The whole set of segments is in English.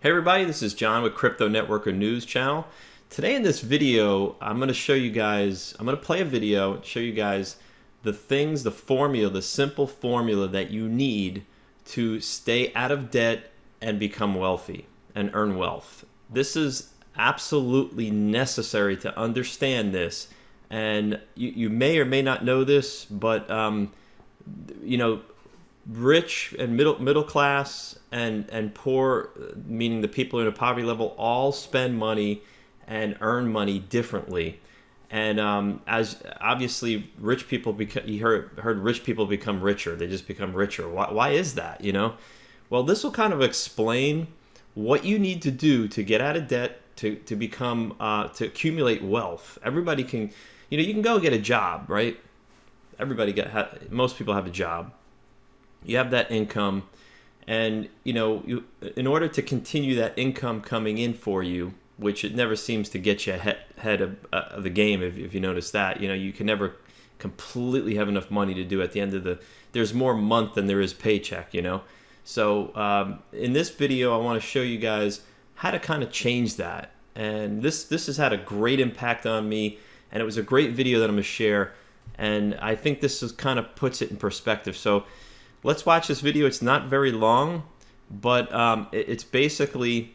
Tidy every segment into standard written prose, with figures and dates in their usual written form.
Hey everybody, this is John with Crypto Networker News Channel. Today in this video, I'm going to show you guys, I'm going to play a video, show you guys the things, the formula, the simple formula that you need to stay out of debt and become wealthy and earn wealth. This is absolutely necessary to understand this, and you may or may not know this, but you know, rich and middle class and poor, meaning the people in a poverty level, all spend money and earn money differently. And as obviously rich people become, you heard rich people become richer. They just become richer. Why is that? You know, well, this will kind of explain what you need to do to get out of debt, to become to accumulate wealth. Everybody can, you know, you can go get a job, right? Most people have a job. You have that income, and you know, in order to continue that income coming in for you, which it never seems to get you ahead of the game, if you notice that, you know, you can never completely have enough money to do at the end of there's more month than there is paycheck, you know. So in this video, I want to show you guys how to kind of change that, and this has had a great impact on me, and it was a great video that I'm going to share, and I think this is kind of puts it in perspective. So let's watch this video. It's not very long, but it's basically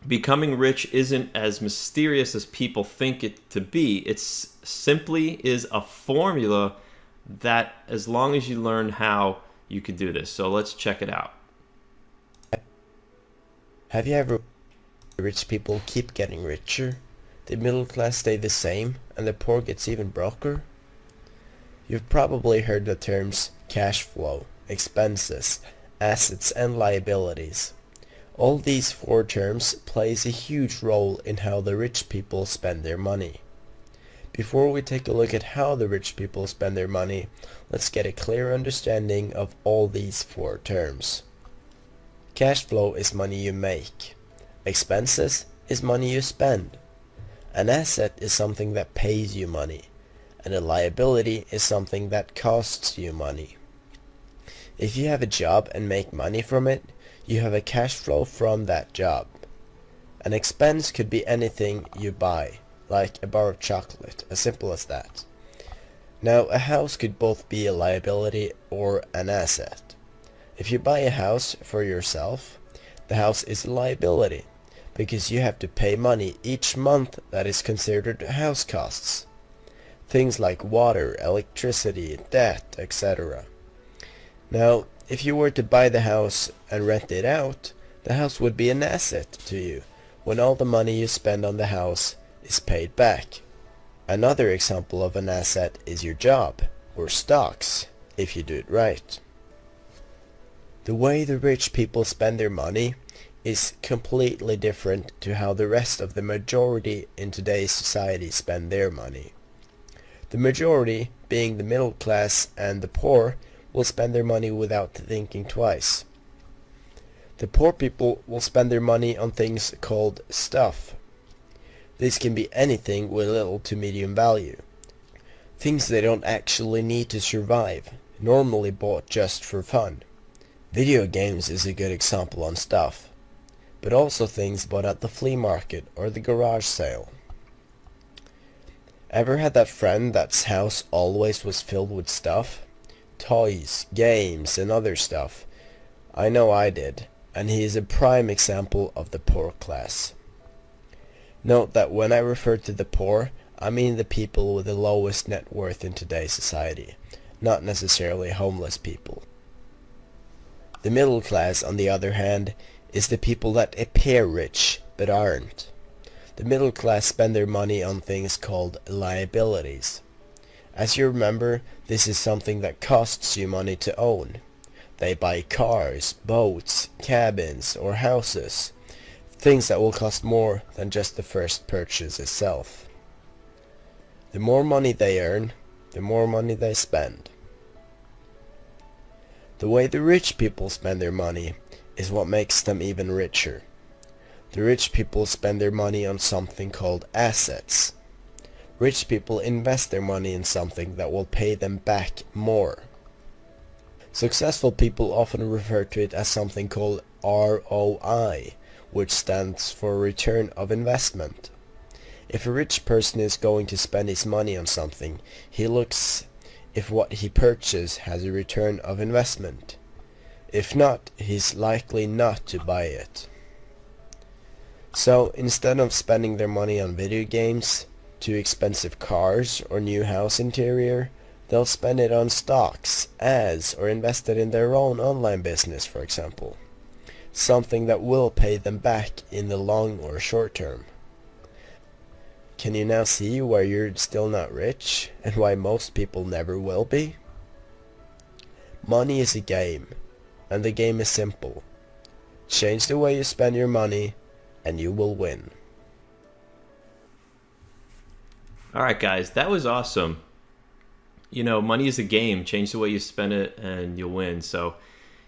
becoming rich isn't as mysterious as people think it to be. It's simply is a formula that as long as you learn how, you can do this. So let's check it out. Have you ever rich people keep getting richer? The middle class stay the same and the poor gets even broker? You've probably heard the terms cash flow, expenses, assets and liabilities. All these four terms plays a huge role in how the rich people spend their money. Before we take a look at how the rich people spend their money, let's get a clear understanding of all these four terms. Cash flow is money you make. Expenses is money you spend. An asset is something that pays you money. And a liability is something that costs you money. If you have a job and make money from it, you have a cash flow from that job. An expense could be anything you buy, like a bar of chocolate, as simple as that. Now, a house could both be a liability or an asset. If you buy a house for yourself, the house is a liability, because you have to pay money each month that is considered house costs. Things like water, electricity, debt, etc. Now, if you were to buy the house and rent it out, the house would be an asset to you when all the money you spend on the house is paid back. Another example of an asset is your job, or stocks, if you do it right. The way the rich people spend their money is completely different to how the rest of the majority in today's society spend their money. The majority, being the middle class and the poor, will spend their money without thinking twice. The poor people will spend their money on things called stuff. This can be anything with little to medium value. Things they don't actually need to survive, normally bought just for fun. Video games is a good example on stuff, but also things bought at the flea market or the garage sale. Ever had that friend that's house always was filled with stuff? Toys, games, and other stuff. I know I did, and he is a prime example of the poor class. Note that when I refer to the poor, I mean the people with the lowest net worth in today's society, not necessarily homeless people. The middle class, on the other hand, is the people that appear rich, but aren't. The middle class spend their money on things called liabilities. As you remember, this is something that costs you money to own. They buy cars, boats, cabins, or houses. Things that will cost more than just the first purchase itself. The more money they earn, the more money they spend. The way the rich people spend their money is what makes them even richer. The rich people spend their money on something called assets. Rich people invest their money in something that will pay them back more. Successful people often refer to it as something called ROI, which stands for return of investment. If a rich person is going to spend his money on something, he looks if what he purchases has a return of investment. If not, he's likely not to buy it. So instead of spending their money on video games, too expensive cars, or new house interior, they'll spend it on stocks, ads, or invest it in their own online business, for example. Something that will pay them back in the long or short term. Can you now see why you're still not rich, and why most people never will be? Money is a game, and the game is simple. Change the way you spend your money, and you will win. All right, guys, that was awesome. You know, money is a game. Change the way you spend it and you'll win. So,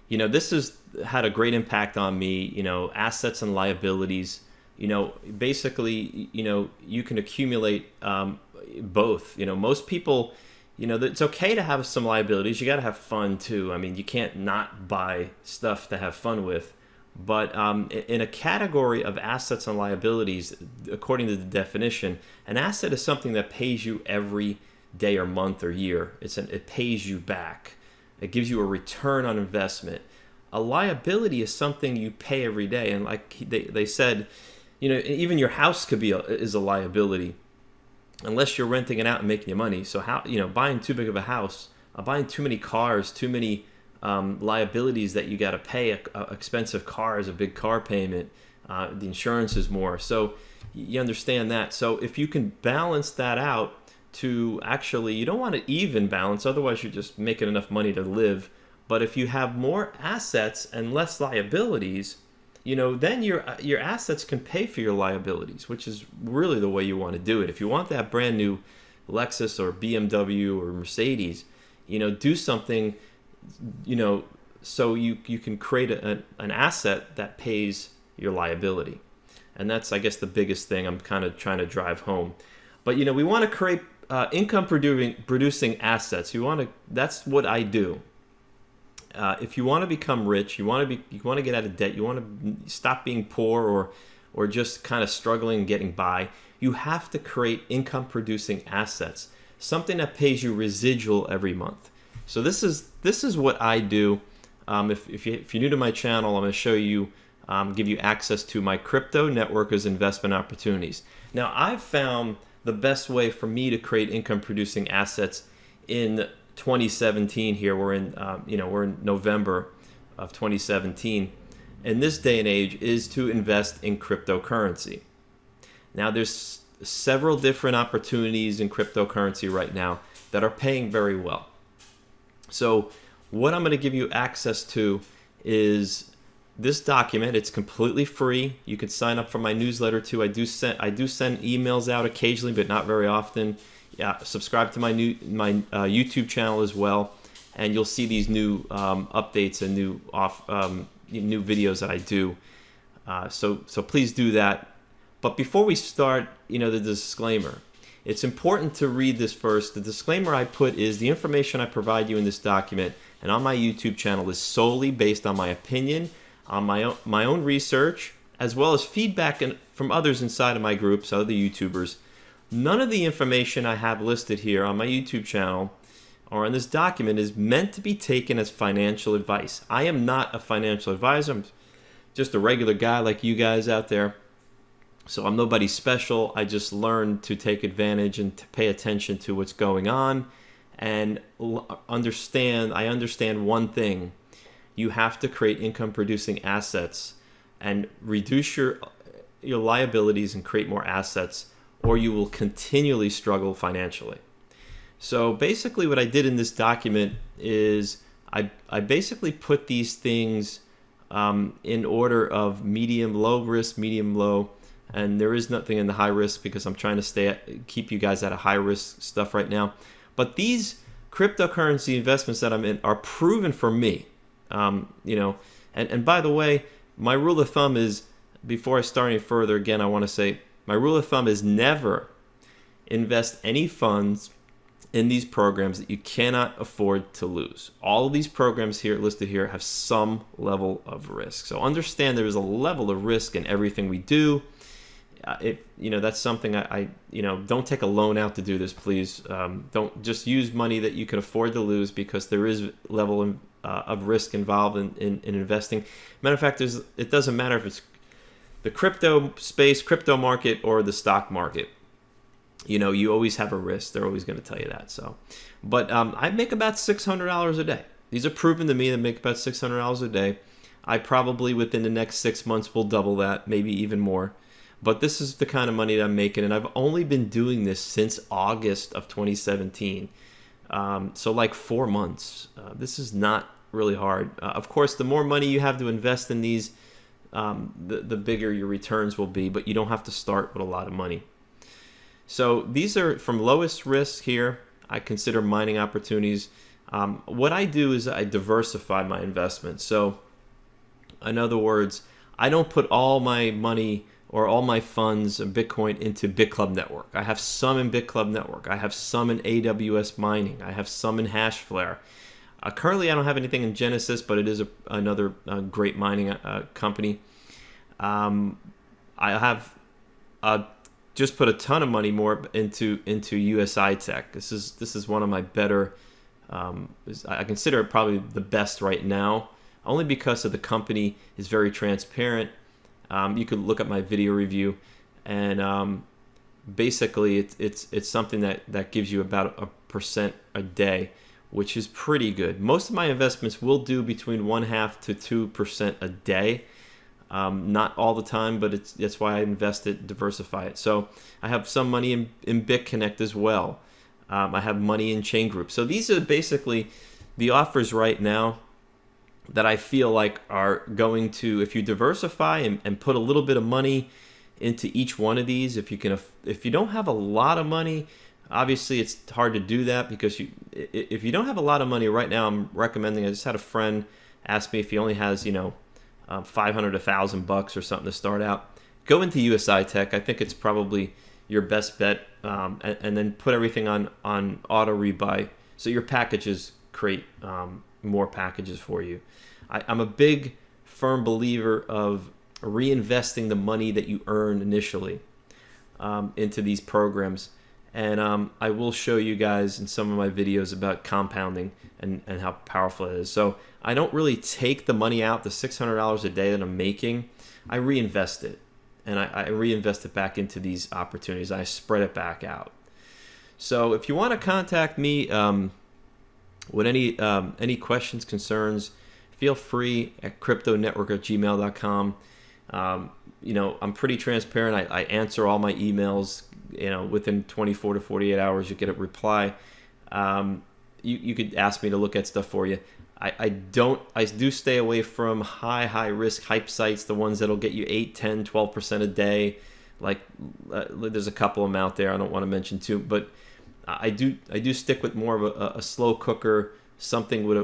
you know, this has had a great impact on me. You know, assets and liabilities. You know, basically, you know, you can accumulate both. You know, most people, you know, it's okay to have some liabilities. You got to have fun too. I mean, you can't not buy stuff to have fun with. But in a category of assets and liabilities, according to the definition, an asset is something that pays you every day or month or year. It pays you back. It gives you a return on investment. A liability is something you pay every day. And like they said, you know, even your house could be is a liability, unless you're renting it out and making your money. So how, you know, buying too big of a house, buying too many cars, too many liabilities that you got to pay. A expensive car is a big car payment. The insurance is more. So you understand that. So if you can balance that out to actually, you don't want to even balance, otherwise you're just making enough money to live. But if you have more assets and less liabilities, you know, then your assets can pay for your liabilities, which is really the way you want to do it. If you want that brand new Lexus or BMW or Mercedes, you know, do something, you know, so you can create an asset that pays your liability. And that's, I guess, the biggest thing I'm kind of trying to drive home. But, you know, we want to create income producing assets. That's what I do. If you want to become rich, you want to get out of debt, you want to stop being poor or just kind of struggling and getting by, you have to create income producing assets, something that pays you residual every month. So this is what I do. If you're new to my channel, I'm going to show you, give you access to my crypto networkers investment opportunities. Now, I've found the best way for me to create income producing assets in 2017. Here we're in November of 2017. In this day and age, is to invest in cryptocurrency. Now, there's several different opportunities in cryptocurrency right now that are paying very well. So what I'm going to give you access to is this document. It's completely free. You can sign up for my newsletter too. I do send emails out occasionally, but not very often. Yeah, subscribe to my YouTube channel as well, and you'll see these new updates and new videos that I do. So please do that. But before we start, you know, the disclaimer. It's important to read this first. The disclaimer I put is the information I provide you in this document and on my YouTube channel is solely based on my opinion, on my own research, as well as feedback from others inside of my groups, other YouTubers. None of the information I have listed here on my YouTube channel or in this document is meant to be taken as financial advice. I am not a financial advisor. I'm just a regular guy like you guys out there. So I'm nobody special. I just learned to take advantage and to pay attention to what's going on and understand. I understand one thing. You have to create income producing assets and reduce your liabilities and create more assets, or you will continually struggle financially. So basically what I did in this document is I basically put these things in order of medium, low risk, medium, low. And there is nothing in the high risk because I'm trying to keep you guys out of high risk stuff right now. But these cryptocurrency investments that I'm in are proven for me. You know, and by the way, my rule of thumb is, before I start any further, again, I want to say my rule of thumb is never invest any funds in these programs that you cannot afford to lose. All of these programs here listed here have some level of risk. So understand there is a level of risk in everything we do. That's something I don't take a loan out to do this, please. Don't just use money that you can afford to lose, because there is level of risk involved in investing. Matter of fact, it doesn't matter if it's the crypto space, crypto market, or the stock market. You always have a risk. They're always going to tell you that. So, but I make about $600 a day. These are proven to me to make about $600 a day. I probably within the next 6 months will double that, maybe even more. But this is the kind of money that I'm making, and I've only been doing this since August of 2017. So like 4 months. This is not really hard. Of course, the more money you have to invest in these, the bigger your returns will be, but you don't have to start with a lot of money. So these are from lowest risk here. I consider mining opportunities. What I do is I diversify my investments. So in other words, I don't put all my money or all my funds in Bitcoin into BitClub Network. I have some in BitClub Network. I have some in AWS mining. I have some in Hashflare. Currently, I don't have anything in Genesis, but it is another great mining company. I have just put a ton of money more into USI Tech. This is one of my better. I consider it probably the best right now, only because of the company is very transparent. You could look at my video review, and basically it's something that gives you about 1% a day, which is pretty good. Most of my investments will do between 0.5% to 2% a day. Not all the time, but that's why I invest it, diversify it. So I have some money in BitConnect as well. I have money in Chain Group. So these are basically the offers right now that I feel like are going to, if you diversify and put a little bit of money into each one of these, if you don't have a lot of money, obviously it's hard to do that, because if you don't have a lot of money right now, I'm recommending, I just had a friend ask me if he only has, $500, $1,000 or something to start out, go into USI Tech. I think it's probably your best bet, and then put everything on auto rebuy, so your packages create more packages for you. I'm a big, firm believer of reinvesting the money that you earn initially into these programs. And I will show you guys in some of my videos about compounding and how powerful it is. So I don't really take the money out, the $600 a day that I'm making. I reinvest it. And I reinvest it back into these opportunities. I spread it back out. So if you want to contact me with any questions, concerns, feel free at cryptonetwork@gmail.com. I'm pretty transparent. I answer all my emails. Within 24 to 48 hours, you get a reply. You could ask me to look at stuff for you. I do stay away from high risk hype sites, the ones that'll get you 8, 10, 12% a day. Like there's a couple of them out there I don't want to mention too, but I do stick with more of a slow cooker, something with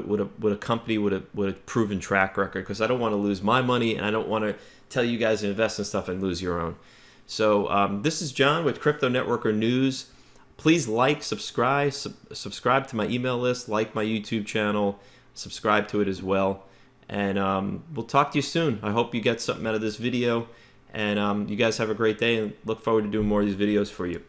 a company with a proven track record, because I don't want to lose my money, and I don't want to tell you guys to invest in stuff and lose your own. So this is John with Crypto Networker News. Please like, subscribe to my email list, like my YouTube channel, subscribe to it as well. And we'll talk to you soon. I hope you get something out of this video. And you guys have a great day, and look forward to doing more of these videos for you.